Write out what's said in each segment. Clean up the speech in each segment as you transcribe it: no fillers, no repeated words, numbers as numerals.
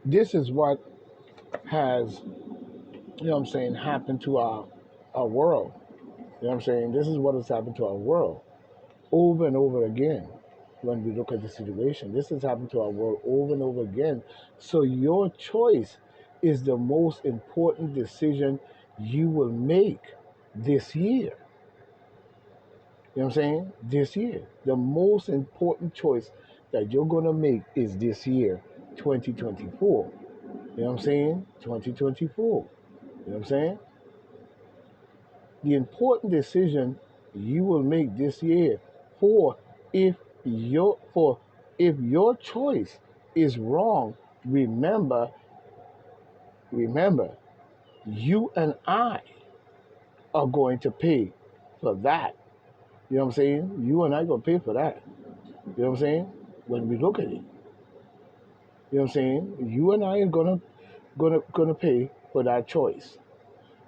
This is what has, happened to our world. You know what I'm saying? This is what has happened to our world over and over again when we look at the situation. This has happened to our world over and over again. So your choice is the most important decision you will make this year. You know what I'm saying? This year. The most important choice that you're going to make is this year, 2024. You know what I'm saying? 2024. You know what I'm saying? The important decision you will make this year for if your choice is wrong, remember, you and I are going to pay for that. You know what I'm saying? You and I gonna pay for that. You know what I'm saying? When we look at it. You know what I'm saying? You and I are gonna pay for that choice.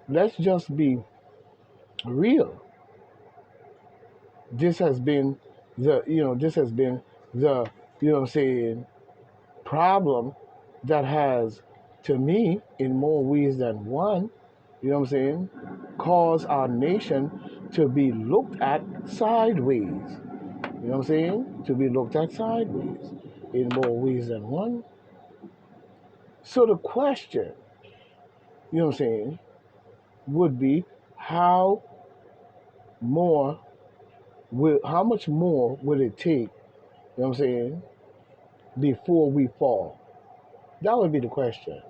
Let's just be real. This has been this has been the problem that has, to me, in more ways than one, caused our nation to be looked at sideways. You know what I'm saying? To be looked at sideways in more ways than one. So the question, would be how more how much more will it take, before we fall? That would be the question.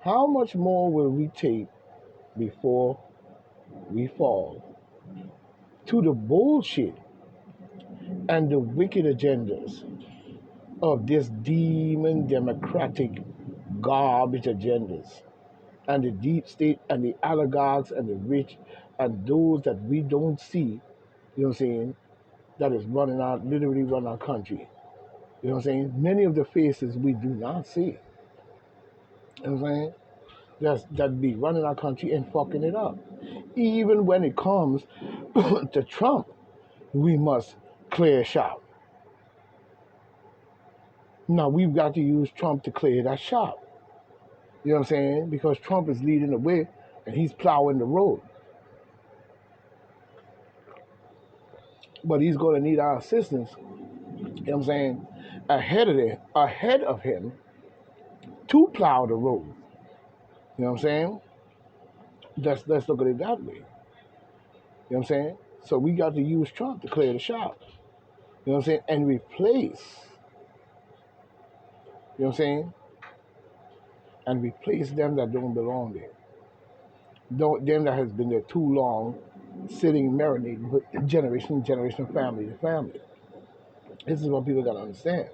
How much more will we take before we fall to the bullshit and the wicked agendas of this demon democratic garbage agendas and the deep state and the oligarchs and the rich and those that we don't see, that is literally running our country. You know what I'm saying? Many of the faces we do not see. You know what I'm saying? That be running our country and fucking it up. Even when it comes to Trump, we must clear shop. Now we've got to use Trump to clear that shop. You know what I'm saying? Because Trump is leading the way and he's plowing the road. But he's going to need our assistance, you know what I'm saying, ahead of him to plow the road. You know what I'm saying? Let's look at it that way. You know what I'm saying? So we got to use Trump to clear the shop. You know what I'm saying? And replace, you know what I'm saying? And replace them that don't belong there. Them that has been there too long, sitting marinating with generation, family to family. This is what people got to understand.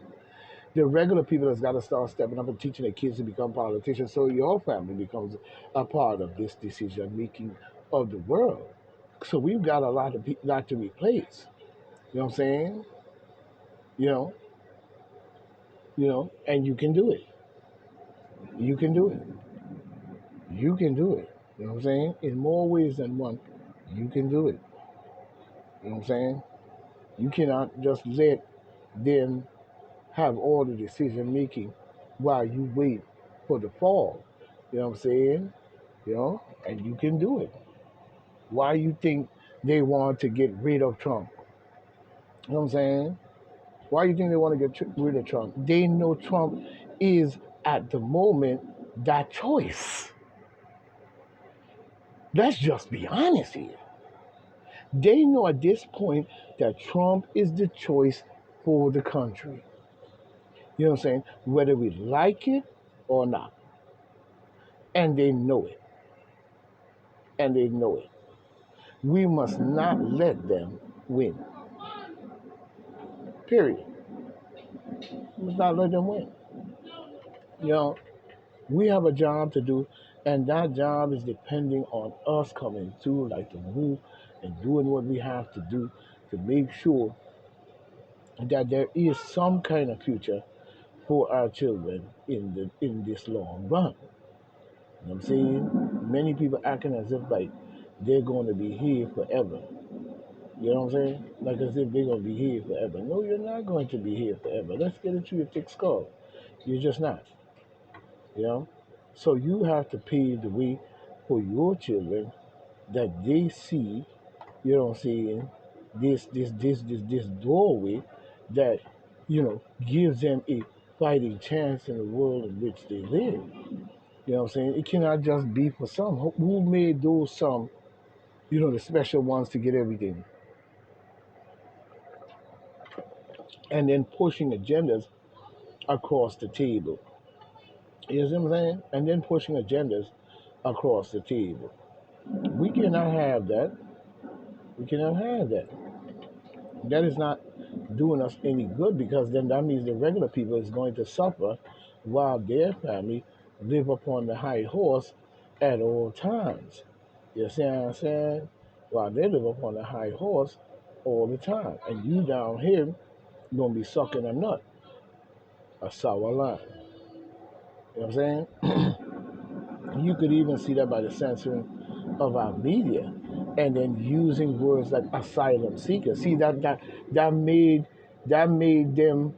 The regular people that's got to start stepping up and teaching their kids to become politicians so your family becomes a part of this decision making of the world. So we've got a lot to replace. You know what I'm saying? You know, and you can do it. You can do it. You can do it. You know what I'm saying? In more ways than one, you can do it. You know what I'm saying? You cannot just let them have all the decision making while you wait for the fall. You know what I'm saying? And you can do it. Why you think they want to get rid of Trump? You know what I'm saying? Why you think they want to get rid of Trump? They know Trump is, at the moment, that choice. Let's just be honest here. They know at this point that Trump is the choice for the country. You know what I'm saying? Whether we like it or not. And they know it. And they know it. We must not let them win. Period. We must not let them win. You know, we have a job to do, and that job is depending on us coming through like the move and doing what we have to do to make sure that there is some kind of future for our children in this long run. You know what I'm saying? Many people acting as if like they're going to be here forever. You know what I'm saying? Like as if they're going to be here forever. No, you're not going to be here forever. Let's get it through your thick skull. You're just not. you know. So you have to pave the way for your children that they see, you know what I'm saying, this doorway that, gives them a fighting chance in the world in which they live. You know what I'm saying? It cannot just be for some. Who made those some, the special ones to get everything? And then pushing agendas across the table. You know what I'm saying? And then pushing agendas across the table. We cannot have that. We cannot have that. That is not doing us any good, because then that means the regular people is going to suffer while their family live upon the high horse at all times. You see what I'm saying? While they live upon the high horse all the time. And you down here gonna be sucking a nut, a sour lime. You know what I'm saying? You could even see that by the censoring of our media, and then using words like asylum seekers. See that made them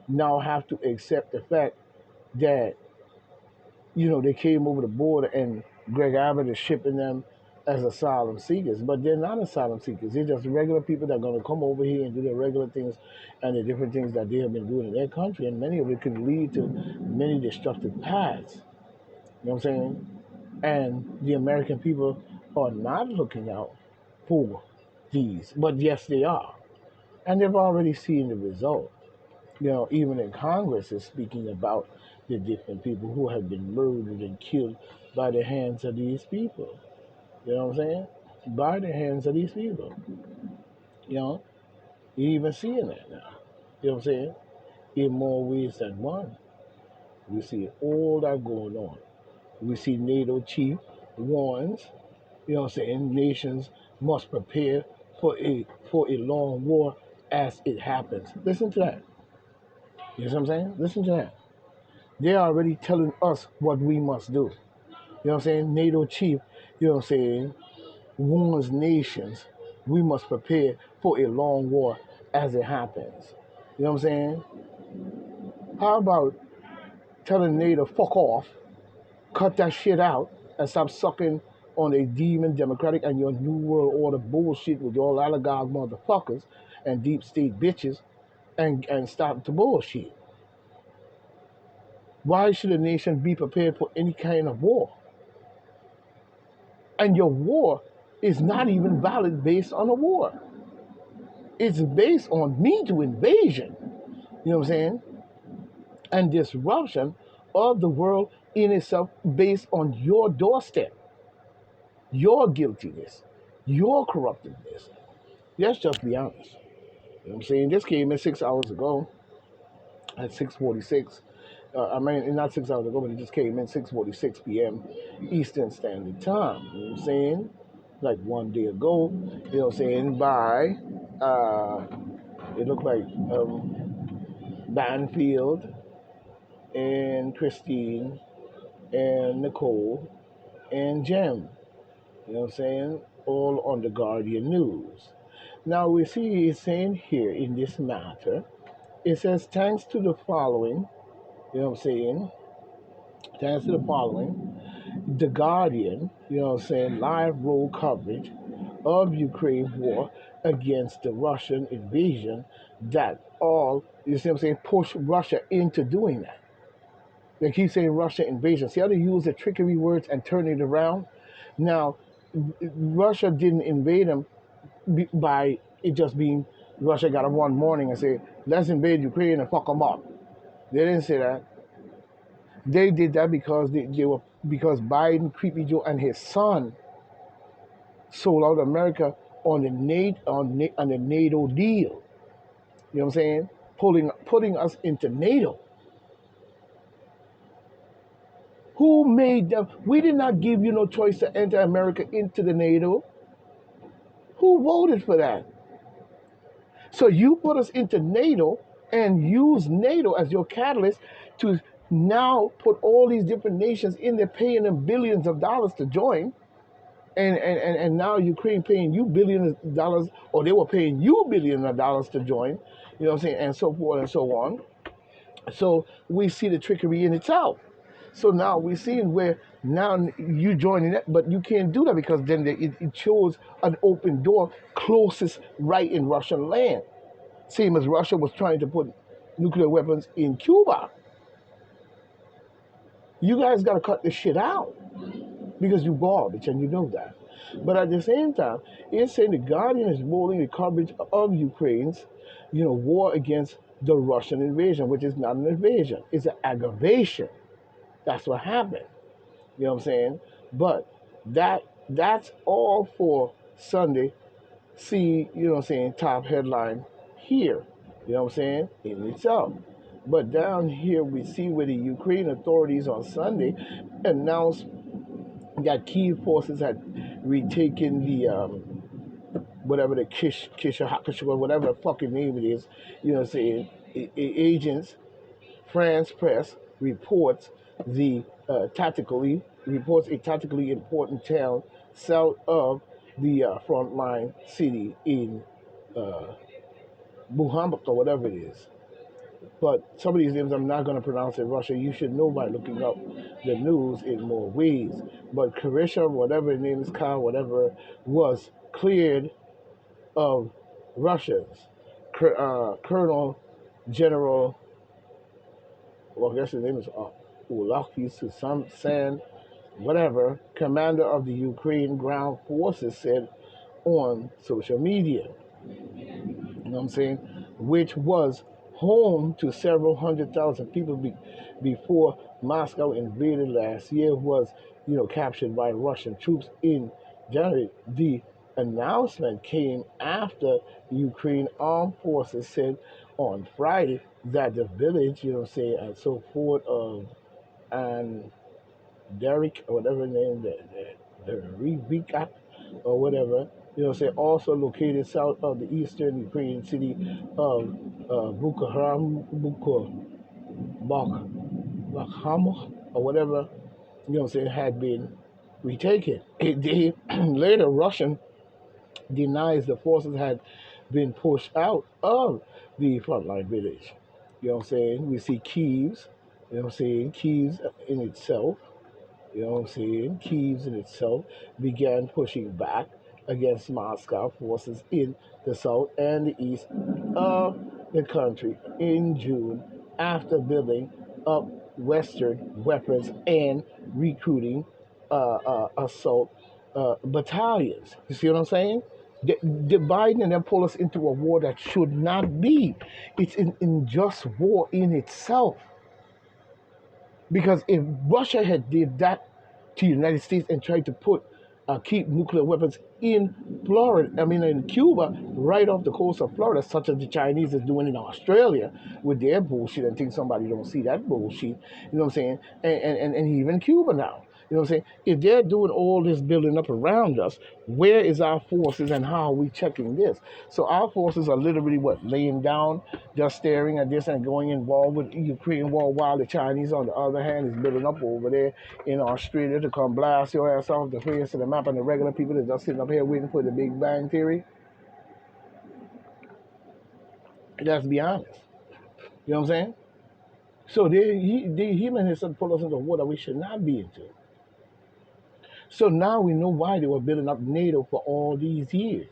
now have to accept the fact that they came over the border and Greg Abbott is shipping them as asylum seekers, but they're not asylum seekers. They're just regular people that are going to come over here and do their regular things and the different things that they have been doing in their country, and many of it could lead to many destructive paths. You know what I'm saying? And the American people are not looking out for these, but yes, they are, and they've already seen the result. Even in Congress is speaking about the different people who have been murdered and killed by the hands of these people. You know what I'm saying? By the hands of these people. You know, you even seeing that now. You know what I'm saying? In more ways than one. We see all that going on. We see NATO chief warns, what I'm saying, nations must prepare for a long war as it happens. Listen to that. You know what I'm saying? Listen to that. They're already telling us what we must do. You know what I'm saying? NATO chief, what I'm saying, warns nations we must prepare for a long war as it happens. You know what I'm saying? How about telling NATO fuck off, cut that shit out, and stop sucking on a demon democratic and your new world order bullshit with your oligarch motherfuckers and deep state bitches, and stop the bullshit. Why should a nation be prepared for any kind of war? And your war is not even valid based on a war. It's based on me to invasion. You know what I'm saying? And disruption of the world in itself based on your doorstep, your guiltiness, your corruptedness. Let's just be honest. You know what I'm saying? This came in 6 hours ago at 6:46. I mean, not 6 hours ago, but it just came in 6:46 p.m. Eastern Standard Time. You know what I'm saying? Like one day ago. You know what I'm saying? By it looked like Banfield and Christine and Nicole and Jem. You know what I'm saying? All on the Guardian News. Now we see it's saying here in this matter, it says thanks to the following, you know what I'm saying? Thanks to the following, the Guardian, you know what I'm saying, live roll coverage of Ukraine war against the Russian invasion that all, you see what I'm saying, push Russia into doing that. They keep saying Russia invasion. See how they use the trickery words and turn it around? Now, Russia didn't invade them by it just being Russia got up one morning and said, let's invade Ukraine and fuck them up. They didn't say that. They did that because because Biden, Creepy Joe, and his son sold out America on the NATO deal. You know what I'm saying? Putting us into NATO. Who made them? We did not give you no choice to enter America into the NATO. Who voted for that? So you put us into NATO and use NATO as your catalyst to now put all these different nations in there paying them billions of dollars to join. And now Ukraine paying you billions of dollars, or they were paying you billions of dollars to join, you know what I'm saying, and so forth and so on. So we see the trickery in itself. So now we're seeing where now you joining that, but you can't do that because then it shows an open door closest right in Russian land. Same as Russia was trying to put nuclear weapons in Cuba. You guys got to cut this shit out because you garbage and you know that. But at the same time, it's saying the Guardian is rolling the coverage of Ukraine's, war against the Russian invasion, which is not an invasion; it's an aggravation. That's what happened. You know what I'm saying? But that's all for Sunday. See, top headline here. You know what I'm saying? In itself. But down here we see where the Ukraine authorities on Sunday announced that key forces had retaken the whatever the whatever the fucking name it is. You know what I'm saying? Agents. France press reports the reports a tactically important town south of the frontline city in uh, Buhamuk or whatever it is. But some of these names I'm not going to pronounce in Russia. You should know by looking up the news in more ways. But Karisha, whatever his name is, Khan, whatever, was cleared of Russians. Colonel General, well, I guess his name is Ulaki Susan, whatever, commander of the Ukraine ground forces, said on social media. You know what I'm saying? Which was home to several 100,000 people before Moscow invaded last year, was, captured by Russian troops in January. The announcement came after Ukraine armed forces said on Friday that the village, and so forth of and Derek or whatever name, the Rivika or whatever, also located south of the eastern Ukrainian city of Bakhmut or whatever, had been retaken. Later, Russian denies the forces had been pushed out of the frontline village. You know what I'm saying? We see Kiev's, Kiev's in itself, Kyiv in itself began pushing back against Moscow forces in the south and the east of the country in June after building up Western weapons and recruiting assault battalions. You see what I'm saying? The Biden and them pull us into a war that should not be. It's an unjust war in itself. Because if Russia had did that to the United States and tried to keep nuclear weapons in in Cuba, right off the coast of Florida, such as the Chinese is doing in Australia with their bullshit, and think somebody don't see that bullshit, you know what I'm saying? And even Cuba now. You know what I'm saying? If they're doing all this building up around us, where is our forces and how are we checking this? So our forces are literally what, laying down, just staring at this and going involved with the Ukraine war, while the Chinese, on the other hand, is building up over there in Australia to come blast your ass off the face of the map, and the regular people that just sitting up here waiting for the Big Bang Theory. Let's be honest. You know what I'm saying? So him and his son put us into water we should not be into. So now we know why they were building up NATO for all these years.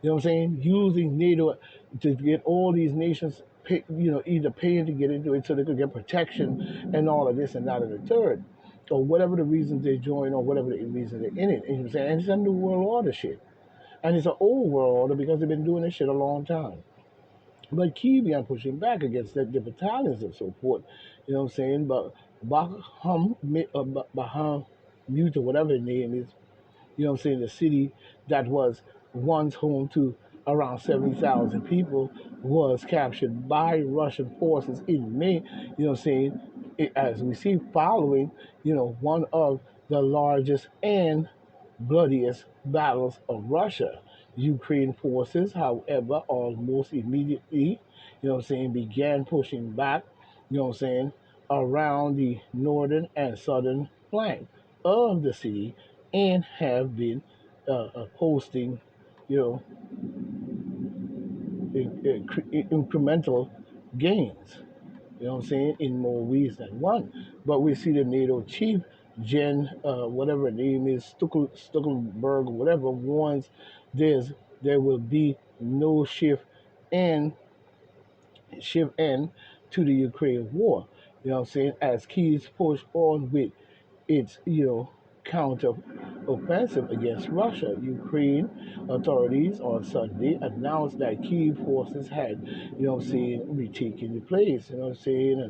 You know what I'm saying? Using NATO to get all these nations, either paying to get into it so they could get protection and all of this and that and the third. Or whatever the reasons they join or whatever the reason they're in it. You know what I'm saying? And it's a new world order shit. And it's an old world order because they've been doing this shit a long time. But Kiev pushing back against the battalions and so forth. You know what I'm saying? But Baham Mute or whatever the name is, the city that was once home to around 70,000 people was captured by Russian forces in May, as we see following, one of the largest and bloodiest battles of Russia. Ukraine forces, however, almost immediately, began pushing back, around the northern and southern flank of the city and have been posting, you know, incremental gains. You know what I'm saying? In more ways than one. But we see the NATO chief, whatever her name is, Stuckelberg, whatever, warns there will be no shift end to the Ukraine war. You know what I'm saying? As Kyiv push on with its, counter offensive against Russia. Ukraine authorities on Sunday announced that Kyiv forces had, retaken the place, and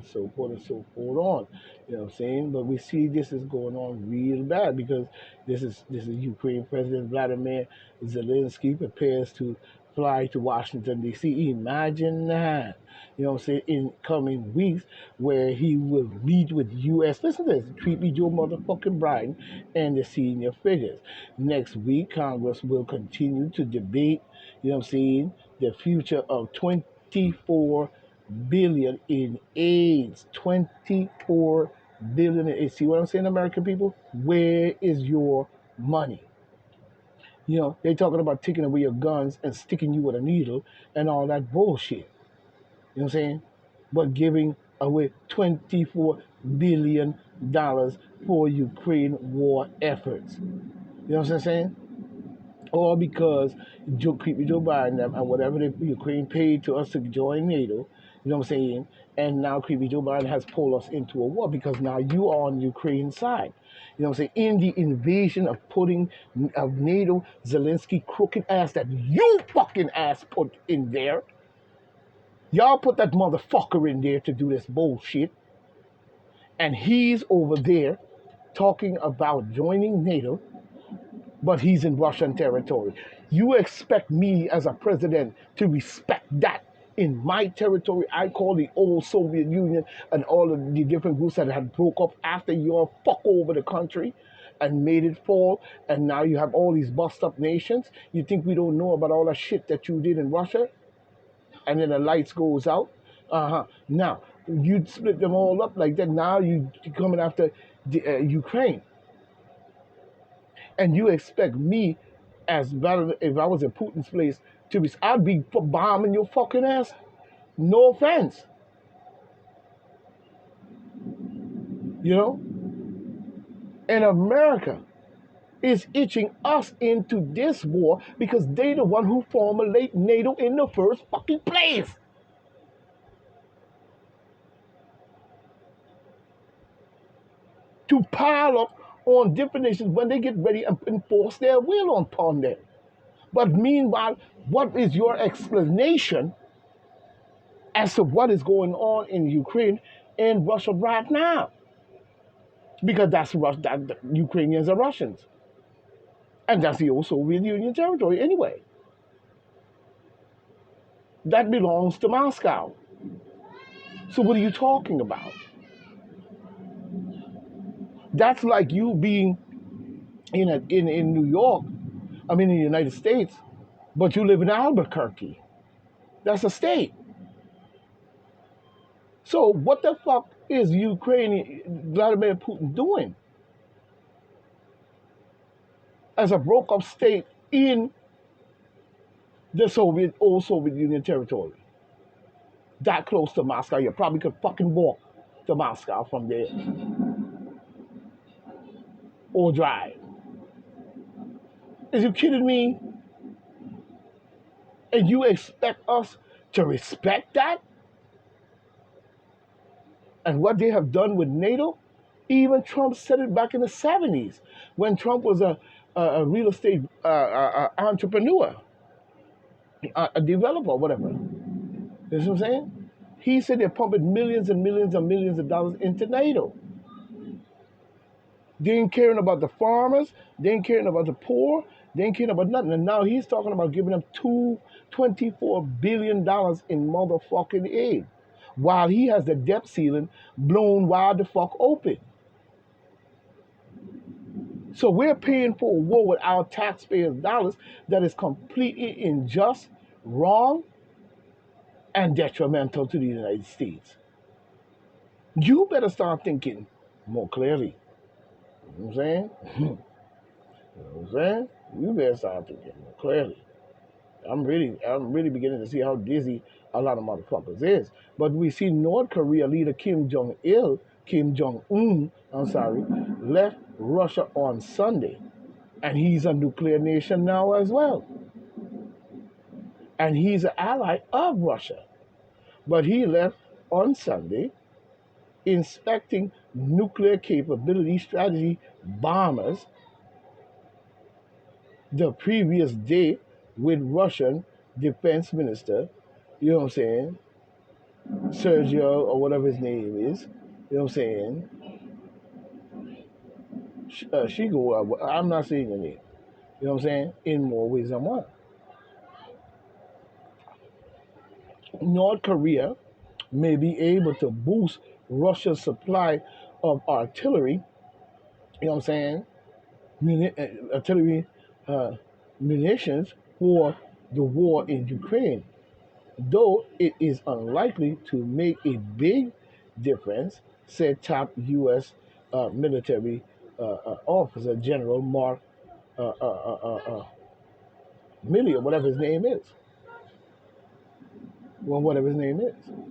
so forth and so forth on. But we see this is going on real bad because this is Ukraine President Vladimir Zelensky prepares to fly to Washington D.C. Imagine that. In coming weeks where he will meet with U.S. Listen to this, creepy Joe motherfucking Biden and the senior figures. Next week, Congress will continue to debate, the future of 24 billion in AIDS. 24 billion in AIDS. See what I'm saying, American people? Where is your money? They're talking about taking away your guns and sticking you with a needle and all that bullshit. You know what I'm saying? But giving away $24 billion for Ukraine war efforts. You know what I'm saying? All because Creepy Joe Biden and whatever the Ukraine paid to us to join NATO, you know what I'm saying? And now Creepy Joe Biden has pulled us into a war because now you are on Ukraine's side. You know what I'm saying? In the invasion of NATO, Zelensky crooked ass that you fucking ass put in there. Y'all put that motherfucker in there to do this bullshit. And he's over there talking about joining NATO, but he's in Russian territory. You expect me as a president to respect that in my territory? I call the old Soviet Union and all of the different groups that had broke up after your fuck over the country and made it fall, and now you have all these bust up nations. You think we don't know about all that shit that you did in Russia? And then the lights goes out. Now you split them all up like that. Now you coming after Ukraine, and you expect me, as better if I was in Putin's place, to be? I'd be bombing your fucking ass. No offense, you know. And America is itching us into this war because they the one who formulate NATO in the first fucking place. To pile up on different nations when they get ready and enforce their will upon them. But meanwhile, what is your explanation as to what is going on in Ukraine and Russia right now? Because that Ukrainians are Russians. And that's the old Soviet Union territory anyway. That belongs to Moscow. So what are you talking about? That's like you being in New York, in the United States, but you live in Albuquerque. That's a state. So what the fuck is Vladimir Putin doing as a broke up state in the old Soviet Union territory? That close to Moscow, you probably could fucking walk to Moscow from there or drive. Is you kidding me? And you expect us to respect that? And what they have done with NATO? Even Trump said it back in the 70s when Trump was a real estate entrepreneur, a developer, whatever. You know what I'm saying? He said they're pumping millions and millions and millions of dollars into NATO. They ain't caring about the farmers. They ain't caring about the poor. They ain't caring about nothing. And now he's talking about giving them $24 billion in motherfucking aid, while he has the debt ceiling blown wide the fuck open. So we're paying for a war with our taxpayers' dollars that is completely unjust, wrong, and detrimental to the United States. You better start thinking more clearly. You know what I'm saying? You know what I'm saying? You better start thinking more clearly. I'm really beginning to see how dizzy A lot of motherfuckers is. But we see North Korea leader Kim Jong Un, I'm sorry, left Russia on Sunday, and he's a nuclear nation now as well, and he's an ally of Russia. But he left on Sunday, inspecting nuclear capability strategy bombers the previous day with Russian defense minister, you know what I'm saying, Sergio or whatever his name is, you know what I'm saying, Shigo, I'm not saying your name, you know what I'm saying, in more ways than one. North Korea may be able to boost Russia's supply of artillery, you know what I'm saying, artillery uh, munitions for the war in Ukraine, though it is unlikely to make a big difference, said top U.S. Military officer General Mark Milley, or whatever his name is. Well, whatever his name is.